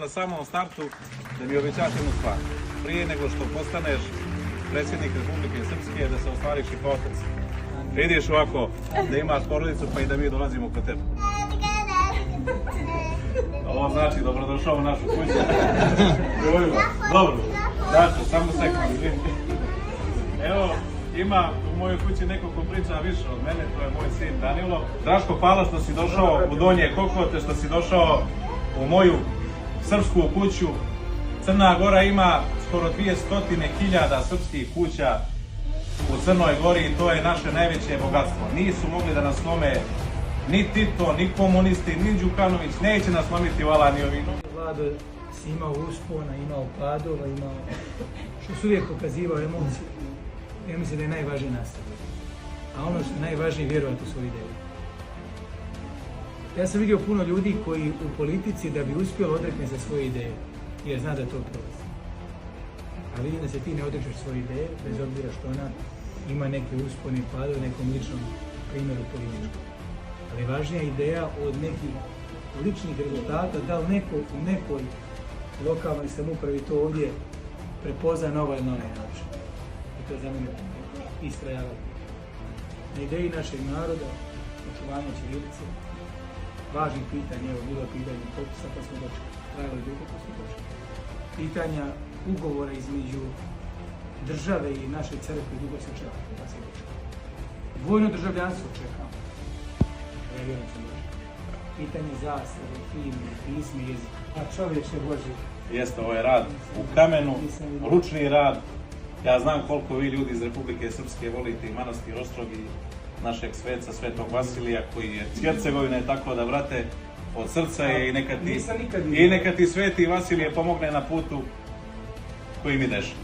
Na samom startu da mi obećaš jednu stvar. Prije nego što postaneš predsjednik Republike Srpske, da se ostvariš i kao otac. Vidiš ovako, da imaš porodicu pa i da mi dolazimo kod tebe. Ovo znači dobrodošao u našu kuću. Dobro, znači, samo sekund. Evo, ima u mojoj kući neko ko priča više od mene, to je moj sin Danilo. Draško, hvala što si došao u Donje Kokote, što si došao u moju srpsku kuću. Crna Gora ima skoro 200.000 srpskih kuća u Crnoj Gori i to je naše najveće bogatstvo. Nisu mogli da nas slome ni Tito, ni komunisti, ni Đukanović, neće nas slomiti vala ni ovi. Vlado si imao uspona, imao padova, imao što su uvijek pokazivao emocije. Ja mislim da je najvažnije nastaviti. A ono što je najvažnije vjerovati u svoju ideju. Ja sam vidio puno ljudi koji u politici da bi uspjelo odrekne se svoje ideje, jer zna da to prolazi. A vidim da se ti ne odrećeš svoje ideje, bez obzira što ona ima neke uspone i padove u nekom ličnom primjeru političkom. Ali važnija ideja od nekih ličnih rezultata, da li neko u nekoj lokalnoj samoupravi to ovdje prepozna na ovaj ili na ovaj način. I to je za mene istrajavati. Na ideji našeg naroda, očuvanja ćirilice, važnih pitanja, evo bilo pitanje potpisa pa smo dočekali, trajalo je dugo pa smo dočekali. Pitanja ugovora između države i naše crkve dugo se čeka pa se dočekali. Dvojno državljanstvo čekamo, ja vjerujem sam dočekali. Pitanje zastave, himne, pisme, jezika. A čovječe Boži. Jeste, ovo je rad u kamenu, ručni rad. Ja znam koliko vi ljudi iz Republike Srpske volite i manastir Ostrog i našeg sveca, Svetog Vasilija, koji je iz Hercegovine, tako da, brate, od srca je i neka ti Sveti Vasilije pomogne na putu koji mi ideš.